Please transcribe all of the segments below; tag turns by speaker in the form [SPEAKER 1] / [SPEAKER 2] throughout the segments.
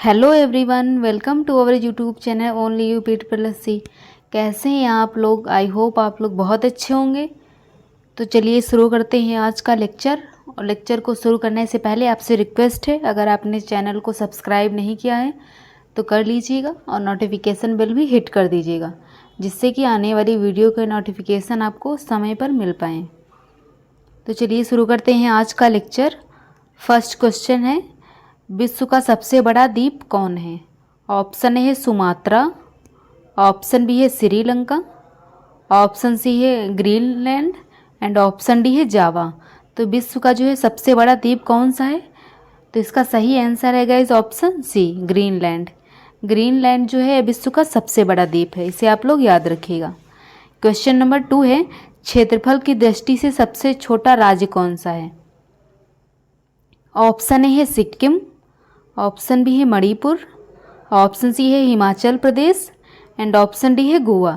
[SPEAKER 1] Hello everyone, welcome to our YouTube channel only you pit plus C. कैसे हैं आप लोग? आई होप आप लोग बहुत अच्छे होंगे। तो चलिए शुरू करते हैं आज का लेक्चर। और लेक्चर को शुरू करने से पहले आपसे रिक्वेस्ट है, अगर आपने चैनल को सब्सक्राइब नहीं किया है तो कर लीजिएगा और नोटिफिकेशन बेल भी हिट कर दीजिएगा, जिससे कि आने वाली वीडियो के नोटिफिकेशन आपको समय पर मिल पाएँ। तो चलिए शुरू करते हैं आज का लेक्चर। फर्स्ट क्वेश्चन है, विश्व का सबसे बड़ा द्वीप कौन है? ऑप्शन ए है सुमात्रा, ऑप्शन बी है श्रीलंका, ऑप्शन सी है ग्रीनलैंड एंड ऑप्शन डी है जावा। तो विश्व का जो है सबसे बड़ा द्वीप कौन सा है? तो इसका सही आंसर है guys option C, Greenland. Greenland जो है विश्व का सबसे बड़ा द्वीप है, इसे आप लोग याद रखिएगा। क्वेश्चन नंबर 2 है, क्षेत्रफल की दृष्टि से सबसे छोटा राज्य कौन सा है? ऑप्शन ए है सिक्किम, ऑप्शन बी है मणिपुर, ऑप्शन सी है Himachal Pradesh and option D है गोवा।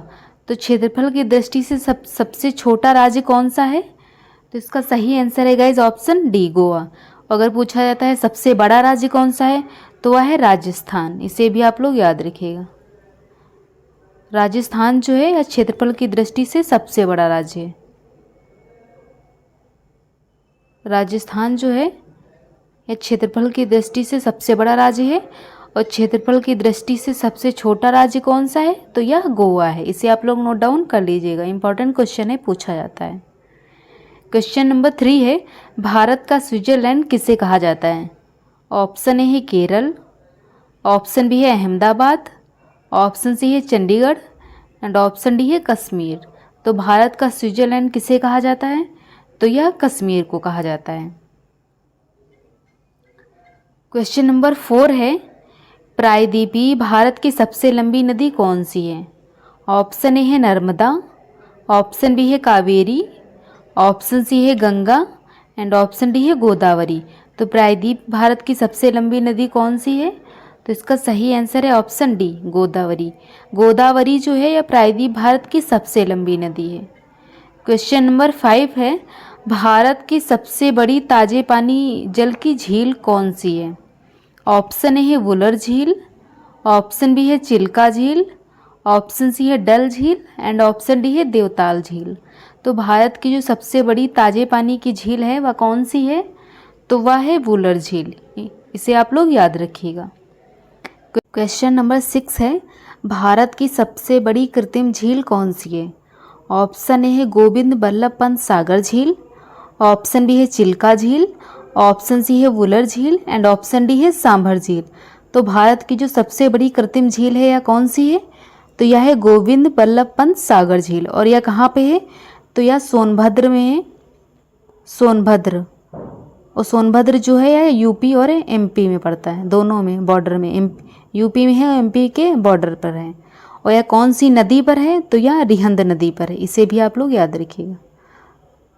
[SPEAKER 1] तो क्षेत्रफल की दृष्टि से सबसे छोटा राज्य कौन सा है? तो इसका सही आंसर है गाइज ऑप्शन डी, गोवा। अगर पूछा जाता है सबसे बड़ा राज्य कौन सा है तो वह है राजस्थान, इसे भी आप लोग याद रखिएगा। राजस्थान जो है क्षेत्रफल की दृष्टि से सबसे बड़ा राज्य है। राजस्थान जो है यह क्षेत्रफल की दृष्टि से सबसे बड़ा राज्य है और क्षेत्रफल की दृष्टि से सबसे छोटा राज्य कौन सा है? तो यह गोवा है, इसे आप लोग नोट डाउन कर लीजिएगा, इंपॉर्टेंट क्वेश्चन है, पूछा जाता है। क्वेश्चन नंबर 3 है, भारत का स्विट्जरलैंड किसे कहा जाता है? ऑप्शन ए है केरल, ऑप्शन बी है अहमदाबाद, ऑप्शन सी है चंडीगढ़ एंड ऑप्शन डी है कश्मीर। तो भारत का स्विट्जरलैंड किसे कहा जाता है? तो यह कश्मीर को कहा जाता है। क्वेश्चन नंबर 4 है, प्रायद्वीपीय भारत की सबसे लंबी नदी कौन सी है? ऑप्शन ए है नर्मदा, ऑप्शन बी है कावेरी, ऑप्शन सी है गंगा एंड ऑप्शन डी है गोदावरी। तो प्रायद्वीप भारत की सबसे लंबी नदी कौन सी है? तो इसका सही आंसर है ऑप्शन डी, गोदावरी। गोदावरी जो है यह प्रायद्वीप भारत की सबसे लंबी नदी है। क्वेश्चन नंबर 5 है, भारत की सबसे बड़ी ताजे पानी जल की झील कौन सी है? ऑप्शन ए है वुलर झील, ऑप्शन बी है चिल्का झील, ऑप्शन सी है डल झील एंड ऑप्शन डी है देवताल झील। तो भारत की जो सबसे बड़ी ताजे पानी की झील है वह कौन सी है? तो वह है वुलर झील, इसे आप लोग याद रखिएगा। क्वेश्चन नंबर 6 है, भारत की सबसे बड़ी कृत्रिम झील कौन सी है? ऑप्शन ए है गोविंद बल्लभ पंत सागर झील, ऑप्शन बी है चिल्का झील, ऑप्शन सी है वुलर झील एंड ऑप्शन डी है सांभर झील। तो भारत की जो सबसे बड़ी कृत्रिम झील है यह कौन सी है? तो यह है गोविंद बल्लभ पंत सागर झील। और यह कहाँ पे है? तो यह सोनभद्र में है, सोनभद्र। और सोनभद्र जो है यह यूपी और एमपी में पड़ता है, दोनों में बॉर्डर में, यूपी में है और एमपी के बॉर्डर पर है। और यह कौन सी नदी पर है? तो यह रिहंद नदी पर है, इसे भी आप लोग याद रखिएगा।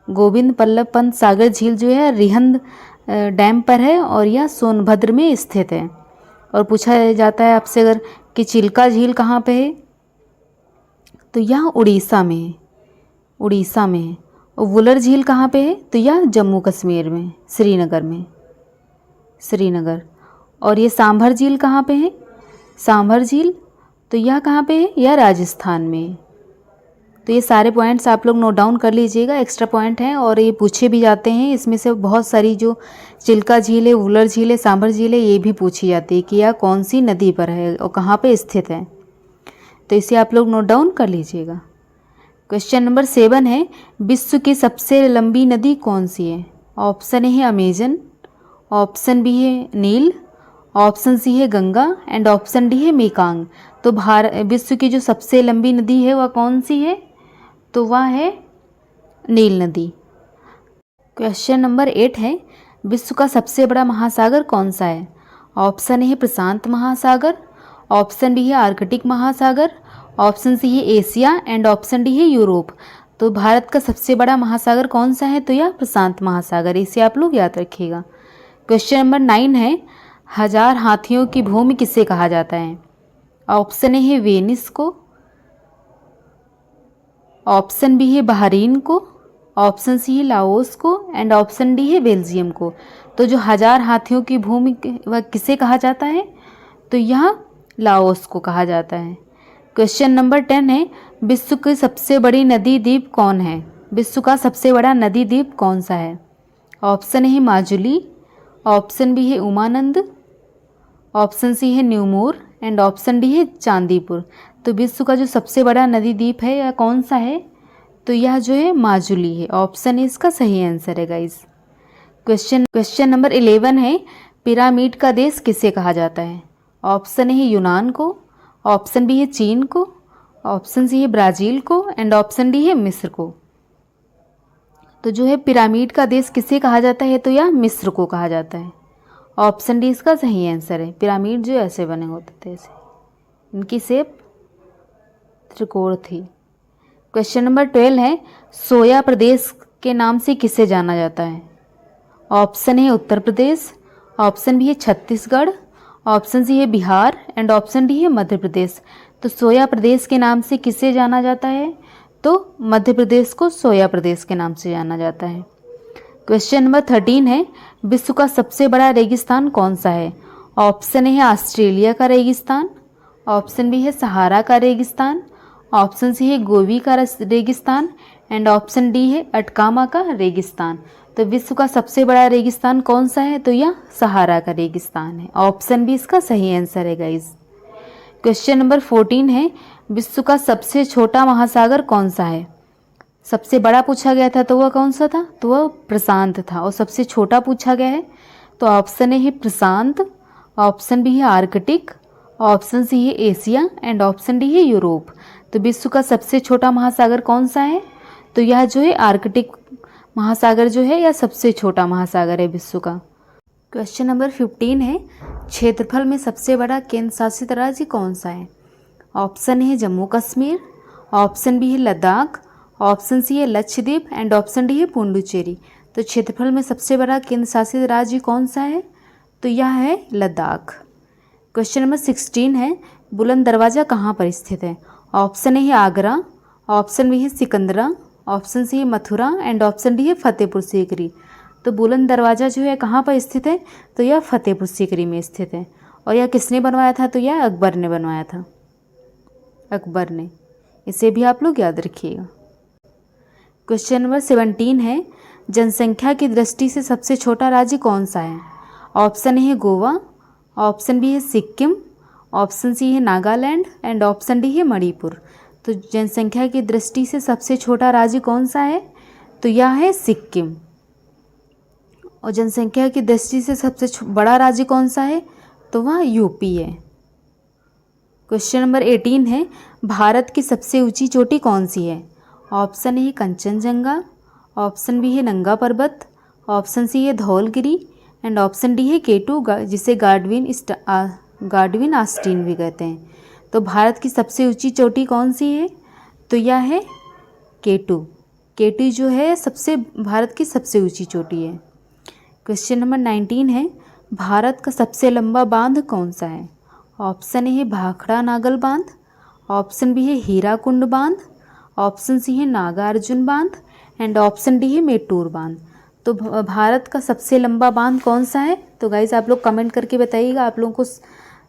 [SPEAKER 1] गोविंद बल्लभ पंत सागर झील जो है रिहंद डैम पर है और यह सोनभद्र में स्थित है। और पूछा जाता है आपसे अगर कि चिल्का झील कहाँ पे है? तो यह उड़ीसा में है, उड़ीसा में है। और वुलर झील कहाँ पे है? तो यह जम्मू कश्मीर में, श्रीनगर में, श्रीनगर। और ये सांभर झील कहाँ पे है? सांभर झील तो यह कहाँ पे है? यह राजस्थान में है। तो ये सारे पॉइंट्स आप लोग नोट डाउन कर लीजिएगा, एक्स्ट्रा पॉइंट हैं और ये पूछे भी जाते हैं। इसमें से बहुत सारी जो चिल्का झील है, वुलर झील है, सांभर झील है, ये भी पूछी जाती है कि यह कौन सी नदी पर है और कहाँ पे स्थित है। तो इसे आप लोग नोट डाउन कर लीजिएगा। क्वेश्चन नंबर 7 है, विश्व की सबसे लंबी नदी कौन सी है? ऑप्शन ए है अमेजन, ऑप्शन बी है नील, ऑप्शन सी है गंगा एंड ऑप्शन डी है मेकांग। तो विश्व की जो सबसे लंबी नदी है वह कौन सी है? तो वह है नील नदी। क्वेश्चन नंबर 8 है, विश्व का सबसे बड़ा महासागर कौन सा है? ऑप्शन ए है प्रशांत महासागर, ऑप्शन बी है आर्कटिक महासागर, ऑप्शन सी है एशिया एंड ऑप्शन डी है यूरोप। तो भारत का सबसे बड़ा महासागर कौन सा है? तो यह प्रशांत महासागर, इसे आप लोग याद रखिएगा। क्वेश्चन नंबर 9 है, 1000 हाथियों की भूमि किसे कहा जाता है? ऑप्शन ए है वेनिस को, ऑप्शन बी है बहरीन को, ऑप्शन सी है लाओस को एंड ऑप्शन डी है बेल्जियम को। तो जो 1000 हाथियों की भूमि वह किसे कहा जाता है? तो यह लाओस को कहा जाता है। क्वेश्चन नंबर 10 है, विश्व की सबसे बड़ी नदी द्वीप कौन है? विश्व का सबसे बड़ा नदी द्वीप कौन सा है? ऑप्शन है माजुली, ऑप्शन बी है उमानंद, ऑप्शन सी है न्यूमोर एंड ऑप्शन डी है चांदीपुर। तो विश्व का जो सबसे बड़ा नदी द्वीप है यह कौन सा है? तो यह जो है माजुली है। ऑप्शन ए इसका सही आंसर है गाइस। क्वेश्चन नंबर 11 है, पिरामिड का देश किसे कहा जाता है? ऑप्शन है यूनान को, ऑप्शन बी है चीन को, ऑप्शन सी है ब्राज़ील को एंड ऑप्शन डी है मिस्र को। तो जो है पिरामिड का देश किसे कहा जाता है? तो यह मिस्र को कहा जाता है। ऑप्शन डी इसका सही आंसर है। पिरामिड जो ऐसे बने होते थे, ऐसे इनकी शेप त्रिकोण थी। क्वेश्चन नंबर 12 है, सोया प्रदेश के नाम से किसे जाना जाता है? ऑप्शन है उत्तर प्रदेश, ऑप्शन बी है छत्तीसगढ़, ऑप्शन सी है बिहार एंड ऑप्शन डी है मध्य प्रदेश। तो सोया प्रदेश के नाम से किसे जाना जाता है? तो मध्य प्रदेश को सोया प्रदेश के नाम से जाना जाता है। क्वेश्चन नंबर 13 है, विश्व का सबसे बड़ा रेगिस्तान कौन सा है? ऑप्शन है ऑस्ट्रेलिया का रेगिस्तान, ऑप्शन बी है सहारा का रेगिस्तान, ऑप्शन सी है गोबी का रेगिस्तान एंड ऑप्शन डी है अटकामा का रेगिस्तान। तो विश्व का सबसे बड़ा रेगिस्तान कौन सा है? तो यह सहारा का रेगिस्तान है। ऑप्शन बी इसका सही आंसर है गाइस। क्वेश्चन नंबर 14 है, विश्व का सबसे छोटा महासागर कौन सा है? सबसे बड़ा पूछा गया था तो वह कौन सा था? तो वह प्रशांत था। और सबसे छोटा पूछा गया है तो ऑप्शन ए है प्रशांत, ऑप्शन बी है आर्कटिक, ऑप्शन सी है एशिया एंड ऑप्शन डी है यूरोप। तो विश्व का सबसे छोटा महासागर कौन सा है? तो यह जो है आर्कटिक महासागर जो है यह सबसे छोटा महासागर है विश्व का। क्वेश्चन नंबर 15 है, क्षेत्रफल में सबसे बड़ा केंद्र शासित राज्य कौन सा है? ऑप्शन है जम्मू कश्मीर, ऑप्शन बी है लद्दाख, ऑप्शन सी है लक्षद्वीप एंड ऑप्शन डी है पुडुचेरी। तो क्षेत्रफल में सबसे बड़ा केंद्र शासित राज्य कौन सा है? तो यह है लद्दाख। क्वेश्चन नंबर 16 है, बुलंद दरवाज़ा कहाँ पर स्थित है? ऑप्शन ए है आगरा, ऑप्शन बी है सिकंदरा, ऑप्शन सी है मथुरा एंड ऑप्शन डी है फतेहपुर सीकरी। तो बुलंद दरवाज़ा जो है कहाँ पर स्थित है? तो यह फतेहपुर सीकरी में स्थित है। और यह किसने बनवाया था? तो यह अकबर ने बनवाया था, अकबर ने। इसे भी आप लोग याद रखिएगा। क्वेश्चन नंबर 17 है, जनसंख्या की दृष्टि से सबसे छोटा राज्य कौन सा है? ऑप्शन ए है गोवा, ऑप्शन बी है सिक्किम, ऑप्शन सी है नागालैंड एंड ऑप्शन डी है मणिपुर। तो जनसंख्या की दृष्टि से सबसे छोटा राज्य कौन सा है? तो यह है सिक्किम। और जनसंख्या की दृष्टि से सबसे बड़ा राज्य कौन सा है? तो वह यूपी है। क्वेश्चन नंबर 18 है, भारत की सबसे ऊंची चोटी कौन सी है? ऑप्शन ए है कंचनजंगा, ऑप्शन बी है नंगा पर्वत, ऑप्शन सी है धौलगिरी एंड ऑप्शन डी है केटू, जिसे गार्डविन आस्टीन भी कहते हैं। तो भारत की सबसे ऊंची चोटी कौन सी है? तो यह है केटू। केटू जो है सबसे भारत की सबसे ऊंची चोटी है। क्वेश्चन नंबर 19 है, भारत का सबसे लंबा बांध कौन सा है? ऑप्शन ए है भाखड़ा नागल बांध, ऑप्शन बी है हीराकुंड बांध, ऑप्शन सी है नागार्जुन बांध एंड ऑप्शन डी है मेटूर बांध। तो भारत का सबसे लंबा बांध कौन सा है? तो गाइज आप लोग कमेंट करके बताइएगा। आप लोगों को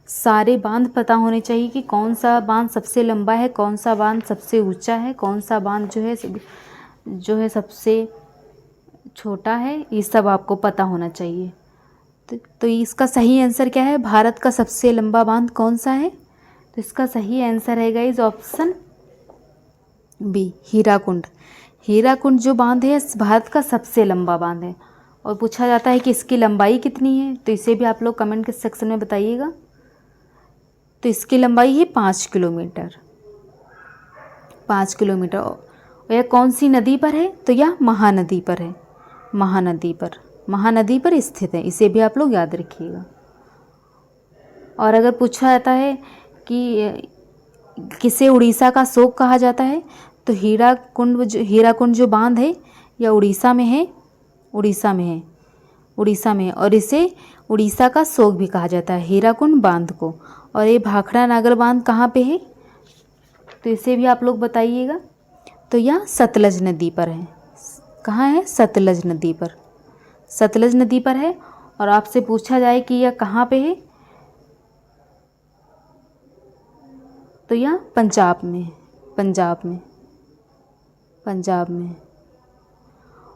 [SPEAKER 1] सारे बांध पता होने चाहिए कि कौन सा बांध सबसे लंबा है, कौन सा बांध सबसे ऊंचा है, कौन सा बांध जो है सबसे छोटा है। ये सब आपको पता होना चाहिए। तो इसका सही आंसर क्या है? भारत का सबसे लंबा बांध कौन सा है? तो इसका सही आंसर है guys option B, Hirakud. Hirakud जो बांध है भारत का सबसे लंबा बांध है। और पूछा जाता है कि इसकी लंबाई कितनी है, तो इसे भी आप लोग कमेंट के सेक्शन में बताइएगा। तो इसकी लंबाई है 5 किलोमीटर। 5 किलोमीटर। और यह कौन सी नदी पर है? तो यह महानदी पर है। महानदी पर स्थित है। इसे भी आप लोग याद रखिएगा। और अगर पूछा जाता है कि किसे उड़ीसा का शोक कहा जाता है, तो हीराकुंड जो बांध है यह उड़ीसा में है। और इसे उड़ीसा का शोक भी कहा जाता है, हीराकुंड बांध को। और ये भाखड़ा नागर बांध कहाँ पे है? तो इसे भी आप लोग बताइएगा। तो यह सतलज नदी पर है। कहाँ है? सतलज नदी पर। सतलज नदी पर है। और आपसे पूछा जाए कि यह कहाँ पे है, तो यह पंजाब में, पंजाब में, पंजाब में।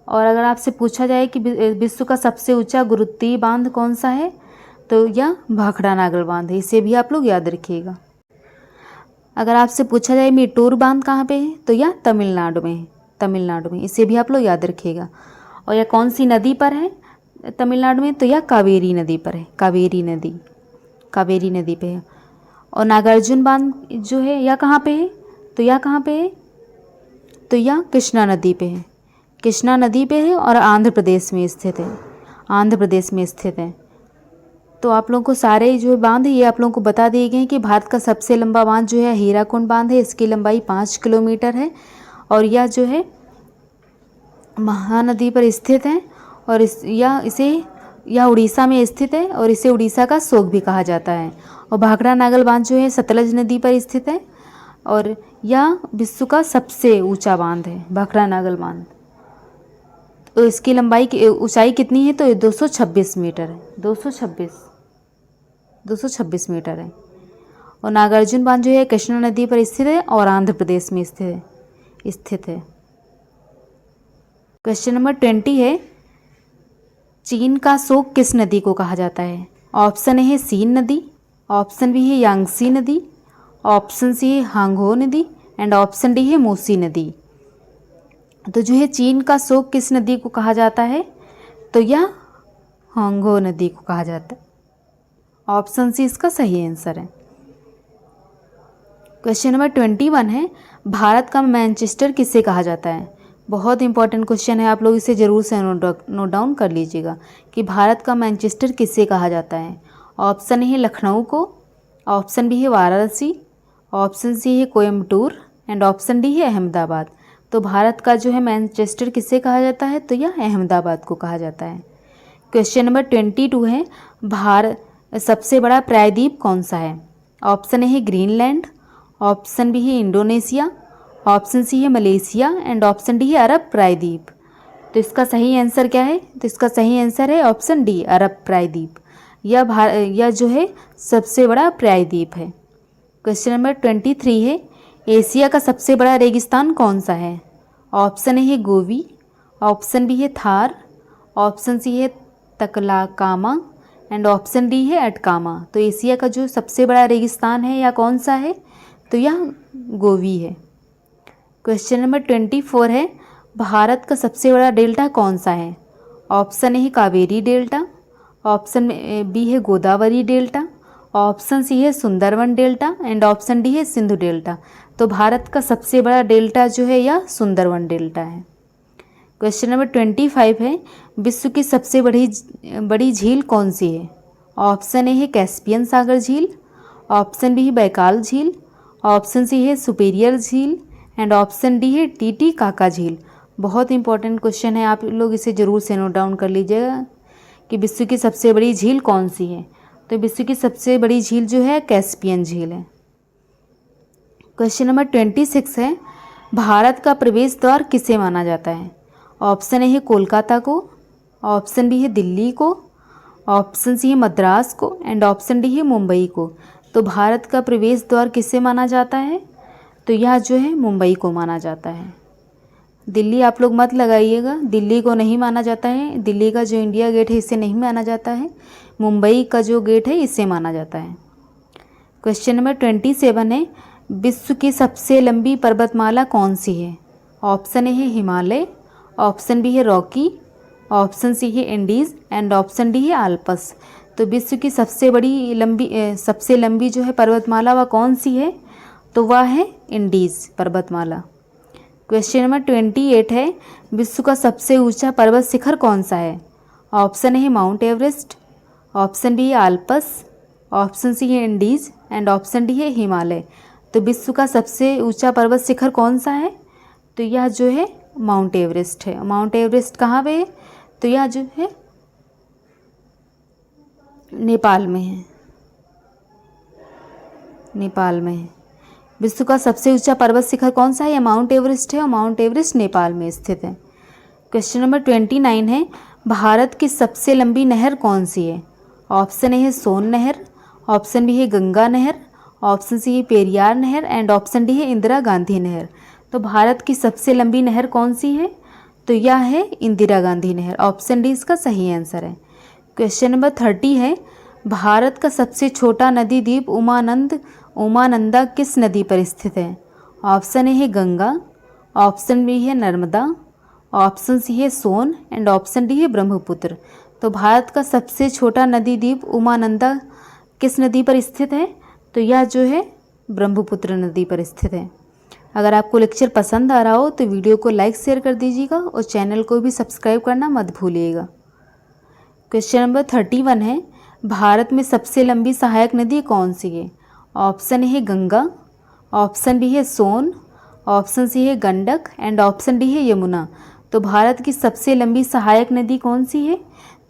[SPEAKER 1] और अगर आपसे पूछा जाए कि विश्व का सबसे ऊंचा गुरुत्वीय बांध कौन सा है, तो यह भाखड़ा नागल बांध है। इसे भी आप लोग याद रखिएगा। अगर आपसे पूछा जाए मेटूर बांध कहाँ पे है, तो यह तमिलनाडु में है, तमिलनाडु में। इसे भी आप लोग याद रखिएगा। और यह कौन सी नदी पर है तमिलनाडु में, तो यह कावेरी नदी पर है, कावेरी नदी, कावेरी नदी पे है। और नागार्जुन बांध जो है यह कहाँ पे है, तो यह कहाँ पे है, तो यह कृष्णा नदी पे है, कृष्णा नदी पे है और आंध्र प्रदेश में स्थित है, आंध्र प्रदेश में स्थित है। तो आप लोगों को सारे जो बांध है ये आप लोगों को बता दिए गए हैं कि भारत का सबसे लंबा बांध जो है हीराकुंड बांध है। इसकी लंबाई 5 किलोमीटर है और यह जो है महानदी पर स्थित है और यह उड़ीसा में स्थित है और इसे उड़ीसा का शोक भी कहा जाता है। और भाखड़ा नागल बांध जो है सतलज नदी पर स्थित है और यह विश्व का सबसे ऊंचा बांध है, भाखड़ा नागल बांध। तो इसकी लंबाई की ऊंचाई कितनी है, तो 226 मीटर है, 226 मीटर है। और नागार्जुन बांध जो है कृष्णा नदी पर स्थित है और आंध्र प्रदेश में स्थित है। क्वेश्चन नंबर 20 है, चीन का शोक किस नदी को कहा जाता है? ऑप्शन ए है सीन नदी, ऑप्शन बी है यांगसी नदी, ऑप्शन सी है हांगहो नदी एंड ऑप्शन डी है मूसी नदी। तो जो है चीन का शोक किस नदी को कहा जाता है, तो यह हांगहो नदी को कहा जाता है। ऑप्शन सी इसका सही आंसर है। क्वेश्चन नंबर 21 है, भारत का मैनचेस्टर किसे कहा जाता है? बहुत इंपॉर्टेंट क्वेश्चन है, आप लोग इसे ज़रूर से नोट डाउन कर लीजिएगा कि भारत का मैनचेस्टर किसे कहा जाता है। ऑप्शन ए है लखनऊ को, ऑप्शन बी है वाराणसी, ऑप्शन सी है कोयम्बटूर एंड ऑप्शन डी है अहमदाबाद। तो भारत का जो है मैनचेस्टर किसे कहा जाता है, तो यह अहमदाबाद को कहा जाता है। क्वेश्चन नंबर 22 है, भारत सबसे बड़ा प्रायद्वीप कौन सा है? ऑप्शन ए है ग्रीनलैंड, ऑप्शन बी है इंडोनेशिया, ऑप्शन सी है मलेशिया एंड ऑप्शन डी है अरब प्रायद्वीप। तो इसका सही आंसर क्या है, तो इसका सही आंसर है ऑप्शन डी अरब प्रायद्वीप। यह जो है सबसे बड़ा प्रायद्वीप है। क्वेश्चन नंबर 23 है, एशिया का सबसे बड़ा रेगिस्तान कौन सा है? ऑप्शन ए है गोवी, ऑप्शन बी है थार, ऑप्शन सी है तकलाकामा एंड ऑप्शन डी है अटकामा। तो एशिया का जो सबसे बड़ा रेगिस्तान है यह कौन सा है, तो यह गोवी है। क्वेश्चन नंबर 24 है, भारत का सबसे बड़ा डेल्टा कौन सा है? ऑप्शन ए है कावेरी डेल्टा, ऑप्शन बी है गोदावरी डेल्टा, ऑप्शन सी है Sundarban delta and option D है सिंधु डेल्टा। तो भारत का सबसे बड़ा डेल्टा जो है यह सुंदरवन डेल्टा है। क्वेश्चन नंबर 25 है, विश्व की सबसे बड़ी झील कौन सी है? ऑप्शन ए है कैस्पियन सागर झील, ऑप्शन बी है बैकाल झील, ऑप्शन सी है सुपेरियर झील एंड ऑप्शन डी है टीटी काका झील। बहुत इंपॉर्टेंट क्वेश्चन है, आप लोग इसे ज़रूर से नोट डाउन कर लीजिएगा कि विश्व की सबसे बड़ी झील कौन सी है। तो विश्व की सबसे बड़ी झील जो है कैस्पियन झील है। क्वेश्चन नंबर 26 है, भारत का प्रवेश द्वार किसे माना जाता है? ऑप्शन ए है कोलकाता को, ऑप्शन बी है दिल्ली को, ऑप्शन सी है मद्रास को एंड ऑप्शन डी है मुंबई को। तो भारत का प्रवेश द्वार किसे माना जाता है, तो यह जो है मुंबई को माना जाता है। दिल्ली आप लोग मत लगाइएगा, दिल्ली को नहीं माना जाता है। दिल्ली का जो इंडिया गेट है इसे नहीं माना जाता है, मुंबई का जो गेट है इसे माना जाता है। क्वेश्चन नंबर 27 है, विश्व की सबसे लंबी पर्वतमाला कौन सी है? ऑप्शन ए है हिमालय, ऑप्शन बी है रॉकी, ऑप्शन सी है इंडीज़ एंड ऑप्शन डी है आल्पस। तो विश्व की सबसे लंबी जो है पर्वतमाला वह कौन सी है, तो वह है इंडीज़ पर्वतमाला। क्वेश्चन नंबर 28 है, विश्व का सबसे ऊंचा पर्वत शिखर कौन सा है? ऑप्शन ए है माउंट एवरेस्ट, ऑप्शन बी है आल्पस, ऑप्शन सी है इंडीज़ एंड ऑप्शन डी है हिमालय। तो विश्व का सबसे ऊंचा पर्वत शिखर कौन सा है, तो यह जो है माउंट एवरेस्ट है। माउंट एवरेस्ट कहाँ पे है, तो यह जो है नेपाल में है, नेपाल में है। विश्व का सबसे ऊंचा पर्वत शिखर कौन सा है, यह माउंट एवरेस्ट है और माउंट एवरेस्ट नेपाल में स्थित है। क्वेश्चन नंबर 29 है, भारत की सबसे लंबी नहर कौन सी है? ऑप्शन ए है सोन नहर, ऑप्शन बी है गंगा नहर, ऑप्शन सी है पेरियार नहर एंड ऑप्शन डी है इंदिरा गांधी नहर। तो भारत की सबसे लंबी नहर कौन सी है? तो यह है इंदिरा गांधी नहर। ऑप्शन डी इसका सही आंसर है। क्वेश्चन नंबर 30 है, भारत का सबसे छोटा नदी द्वीप उमानंदा किस नदी पर स्थित है? ऑप्शन ए है गंगा, ऑप्शन बी है नर्मदा, ऑप्शन सी है सोन एंड ऑप्शन डी है ब्रह्मपुत्र। तो भारत का सबसे छोटा नदी द्वीप उमानंदा किस नदी पर स्थित है? तो यह जो है ब्रह्मपुत्र नदी पर स्थित है। अगर आपको लेक्चर पसंद आ रहा हो तो वीडियो को लाइक शेयर कर दीजिएगा और चैनल को भी सब्सक्राइब करना मत भूलिएगा। क्वेश्चन नंबर 31 है, भारत में सबसे लंबी सहायक नदी कौन सी है? ऑप्शन ए है गंगा, ऑप्शन बी है सोन, ऑप्शन सी है गंडक एंड ऑप्शन डी है यमुना। तो भारत की सबसे लंबी सहायक नदी कौन सी है?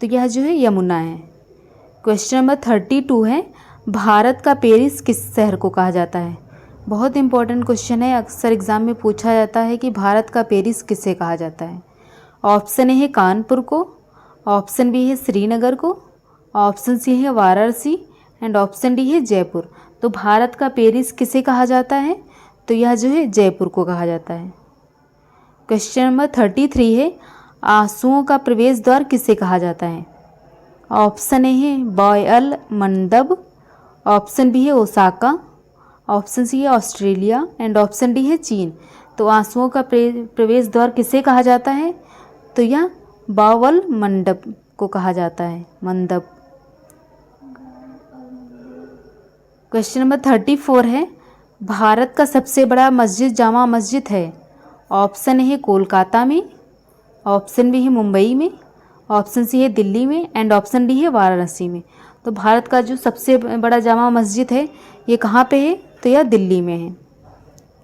[SPEAKER 1] तो यह जो है यमुना है। क्वेश्चन नंबर 32 है, भारत का पेरिस किस शहर को कहा जाता है? बहुत इंपॉर्टेंट क्वेश्चन है, अक्सर एग्जाम में पूछा जाता है कि भारत का पेरिस किसे कहा जाता है। ऑप्शन ए है कानपुर को, ऑप्शन बी है श्रीनगर को, ऑप्शन सी है वाराणसी एंड ऑप्शन डी है जयपुर। तो भारत का पेरिस किसे कहा जाता है? तो यह जो है जयपुर को कहा जाता है। क्वेश्चन नंबर 33 है, आंसुओं का प्रवेश द्वार किसे कहा जाता है? ऑप्शन ए है बॉयल मंडब, ऑप्शन बी है ओसाका, ऑप्शन सी है ऑस्ट्रेलिया एंड ऑप्शन डी है चीन। तो आंसुओं का प्रवेश द्वार किसे कहा जाता है? तो यह बावल मंडप को कहा जाता है, मंडप। क्वेश्चन नंबर 34 है, भारत का सबसे बड़ा मस्जिद जामा मस्जिद है। ऑप्शन ए है कोलकाता में, ऑप्शन बी है मुंबई में, ऑप्शन सी है दिल्ली में एंड ऑप्शन डी है वाराणसी में। तो भारत का जो सबसे बड़ा जामा मस्जिद है ये कहाँ पे है? तो यह दिल्ली में है।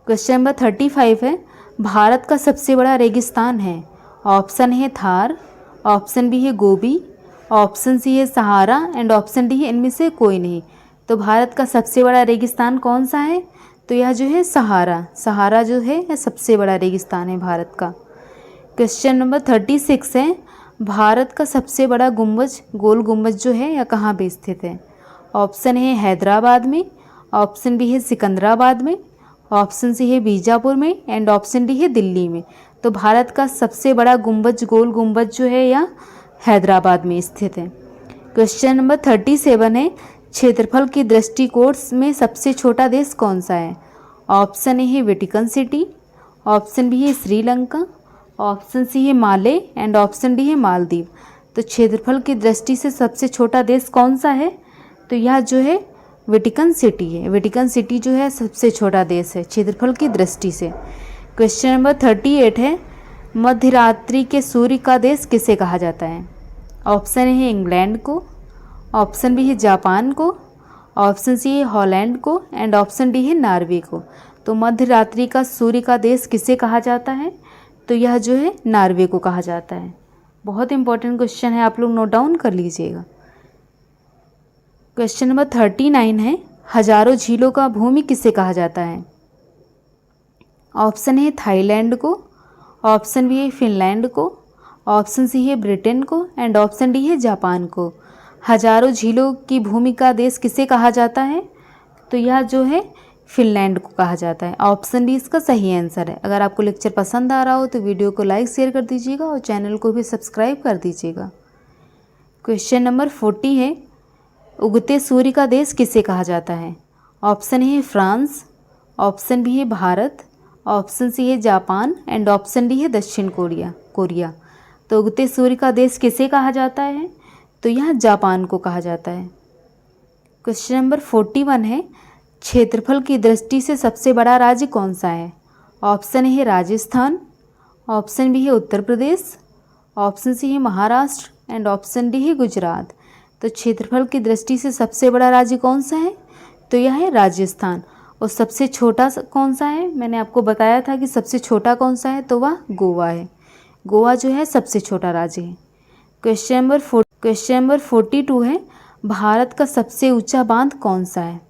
[SPEAKER 1] क्वेश्चन नंबर 35 है, भारत का सबसे बड़ा रेगिस्तान है। ऑप्शन है थार, ऑप्शन बी है गोबी, ऑप्शन सी है सहारा एंड ऑप्शन डी है इनमें से कोई नहीं। तो भारत का सबसे बड़ा रेगिस्तान कौन सा है? तो यह जो है सहारा, सहारा जो है यह सबसे बड़ा रेगिस्तान है भारत का। क्वेश्चन नंबर 36 है, भारत का सबसे बड़ा गुंबज गोल गुंबज जो है यह कहाँ पे स्थित है? ऑप्शन है हैदराबाद में, ऑप्शन बी है सिकंदराबाद में, ऑप्शन सी है बीजापुर में एंड ऑप्शन डी है दिल्ली में। तो भारत का सबसे बड़ा गुंबज गोल गुंबज जो है यह हैदराबाद में स्थित है। क्वेश्चन नंबर 37 है, क्षेत्रफल की दृष्टिकोण में सबसे छोटा देश कौन सा है? ऑप्शन ए है वेटिकन सिटी, ऑप्शन बी है श्रीलंका, ऑप्शन सी है माले एंड ऑप्शन डी है मालदीव। तो क्षेत्रफल की दृष्टि से सबसे छोटा देश कौन सा है? तो यह जो है वेटिकन सिटी है। वेटिकन सिटी जो है सबसे छोटा देश है क्षेत्रफल की दृष्टि से। क्वेश्चन नंबर 38 है, मध्यरात्रि के सूर्य का देश किसे कहा जाता है? ऑप्शन ए है इंग्लैंड को, ऑप्शन बी है जापान को, ऑप्शन सी है हॉलैंड को एंड ऑप्शन डी है नॉर्वे को। तो मध्यरात्रि का सूर्य का देश किसे कहा जाता है? तो यह जो है नॉर्वे को कहा जाता है। बहुत इंपॉर्टेंट क्वेश्चन है, आप लोग नोट डाउन कर लीजिएगा। क्वेश्चन नंबर 39 है, हजारों झीलों का भूमि किसे कहा जाता है? ऑप्शन है थाईलैंड को, ऑप्शन बी है फिनलैंड को, ऑप्शन सी है ब्रिटेन को एंड ऑप्शन डी है जापान को। हजारों झीलों की भूमि का देश किसे कहा जाता है? तो यह जो है फिनलैंड को कहा जाता है। ऑप्शन डी इसका सही आंसर है। अगर आपको लेक्चर पसंद आ रहा हो तो वीडियो को लाइक शेयर कर दीजिएगा और चैनल को भी सब्सक्राइब कर दीजिएगा। क्वेश्चन नंबर 40 है, उगते सूर्य का देश किसे कहा जाता है? ऑप्शन ए है फ्रांस, ऑप्शन बी है भारत, ऑप्शन सी है जापान एंड ऑप्शन डी है दक्षिण कोरिया। तो उगते सूर्य का देश किसे कहा जाता है? तो यह जापान को कहा जाता है। क्वेश्चन नंबर 41 है, क्षेत्रफल की दृष्टि से सबसे बड़ा राज्य कौन सा है? ऑप्शन ए है राजस्थान, ऑप्शन बी है उत्तर प्रदेश, ऑप्शन सी है महाराष्ट्र एंड ऑप्शन डी है गुजरात। तो क्षेत्रफल की दृष्टि से सबसे बड़ा राज्य कौन सा है? तो यह है राजस्थान। और सबसे छोटा कौन सा है? मैंने आपको बताया था कि सबसे छोटा कौन सा है, तो वह गोवा है। गोवा जो है सबसे छोटा राज्य है। क्वेश्चन नंबर 42 है, भारत का सबसे ऊंचा बांध कौन सा है?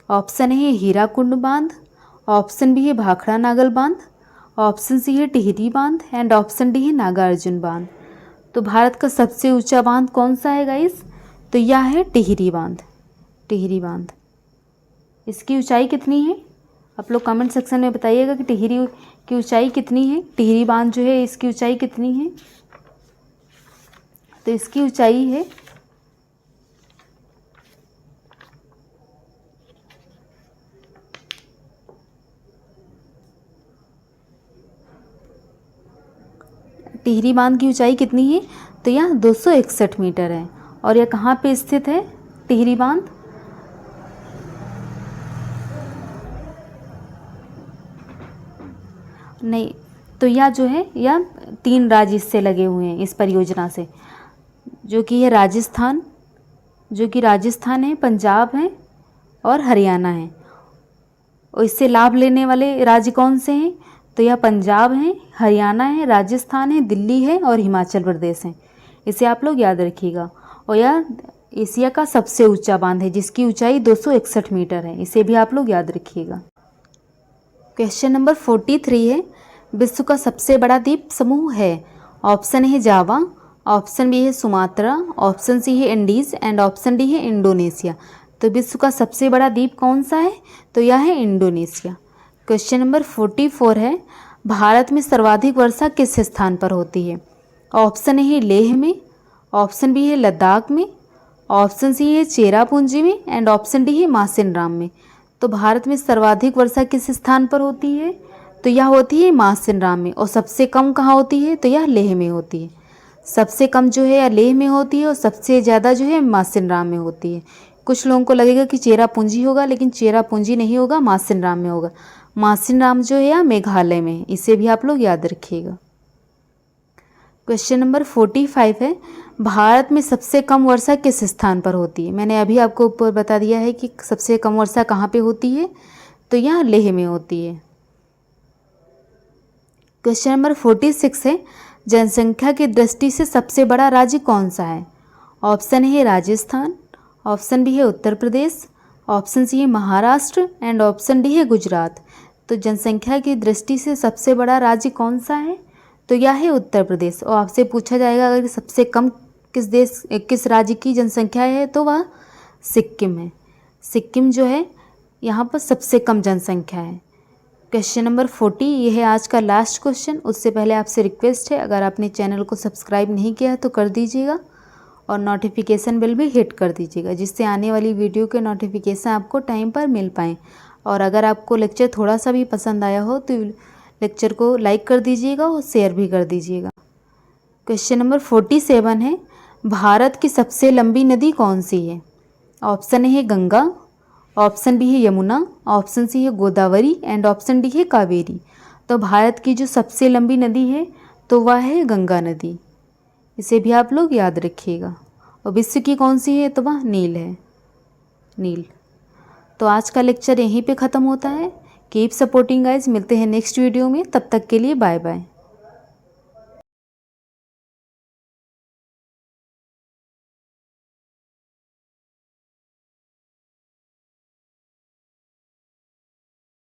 [SPEAKER 1] ऑप्शन है हीराकुंड बांध, ऑप्शन बी है भाखड़ा नागल बांध, ऑप्शन सी है टिहरी बांध एंड ऑप्शन डी है नागार्जुन बांध। तो भारत का सबसे ऊंचा बांध कौन सा है गाइस? तो यह है टिहरी बांध, टिहरी बांध। इसकी ऊंचाई कितनी है? आप लोग कमेंट सेक्शन में बताइएगा कि टिहरी की ऊंचाई कितनी है। टिहरी बांध जो है इसकी ऊंचाई कितनी है? तो इसकी ऊंचाई है 261 मीटर है। और यह कहाँ पे स्थित है टिहरी बांध? नहीं, तो यह जो है यह 3 राज्य इससे लगे हुए हैं इस परियोजना से, जो कि राजस्थान है, पंजाब है और हरियाणा है। और इससे लाभ लेने वाले राज्य कौन से हैं? तो यह पंजाब है, हरियाणा है, राजस्थान है, दिल्ली है और हिमाचल प्रदेश है। इसे आप लोग याद रखिएगा। और यह एशिया का सबसे ऊंचा बांध है जिसकी ऊंचाई 261 मीटर है। इसे भी आप लोग याद रखिएगा। क्वेश्चन नंबर 43 है, विश्व का सबसे बड़ा द्वीप समूह है। ऑप्शन है जावा, ऑप्शन बी है सुमात्रा, ऑप्शन सी है इंडीज़ एंड ऑप्शन डी है इंडोनेशिया। तो विश्व का सबसे बड़ा द्वीप कौन सा है? तो यह है इंडोनेशिया। क्वेश्चन नंबर 44 है, भारत में सर्वाधिक वर्षा किस स्थान पर होती है? ऑप्शन ए है लेह में, ऑप्शन बी है लद्दाख में, ऑप्शन सी है चेरापूंजी में एंड ऑप्शन डी है मासिनराम में। तो भारत में सर्वाधिक वर्षा किस स्थान पर होती है? तो यह होती है मासिनराम में। और सबसे कम कहाँ होती है? तो यह लेह में होती है। सबसे कम जो है लेह में होती है और सबसे ज़्यादा जो है मासिनराम में होती है। कुछ लोगों को लगेगा कि चेरापूंजी होगा, लेकिन चेरापूंजी नहीं होगा, मासिनराम में होगा। मासिनराम जो है या मेघालय में, इसे भी आप लोग याद रखिएगा। क्वेश्चन नंबर 45 है, भारत में सबसे कम वर्षा किस स्थान पर होती है? मैंने अभी आपको ऊपर बता दिया है कि सबसे कम वर्षा कहाँ पे होती है, तो यह लेह में होती है। क्वेश्चन नंबर 46 है, जनसंख्या की दृष्टि से सबसे बड़ा राज्य कौन सा है? ऑप्शन है राजस्थान, ऑप्शन बी है उत्तर प्रदेश, ऑप्शन सी है महाराष्ट्र एंड ऑप्शन डी है गुजरात। तो जनसंख्या की दृष्टि से सबसे बड़ा राज्य कौन सा है? तो यह है उत्तर प्रदेश। और आपसे पूछा जाएगा अगर सबसे कम किस राज्य की जनसंख्या है, तो वह सिक्किम है। सिक्किम जो है यहाँ पर सबसे कम जनसंख्या है। क्वेश्चन नंबर 40 ये है आज का लास्ट क्वेश्चन। उससे पहले आपसे रिक्वेस्ट है, अगर आपने चैनल को सब्सक्राइब नहीं किया है तो कर दीजिएगा और नोटिफिकेशन बेल भी हिट कर दीजिएगा, जिससे आने वाली वीडियो के नोटिफिकेशन आपको टाइम पर मिल पाएँ। और अगर आपको लेक्चर थोड़ा सा भी पसंद आया हो तो लेक्चर को लाइक कर दीजिएगा और शेयर भी कर दीजिएगा। क्वेश्चन नंबर 47 है, भारत की सबसे लंबी नदी कौन सी है? ऑप्शन ए है गंगा, ऑप्शन बी है यमुना, ऑप्शन सी है गोदावरी एंड ऑप्शन डी है कावेरी। तो भारत की जो सबसे लंबी नदी है तो वह है गंगा नदी। इसे भी आप लोग याद रखिएगा। और विश्व की कौन सी है? तो वह नील है, नील। तो आज का लेक्चर यहीं पे ख़त्म होता है। कीप सपोर्टिंग गाइज, मिलते हैं नेक्स्ट वीडियो में। तब तक के लिए बाय बाय।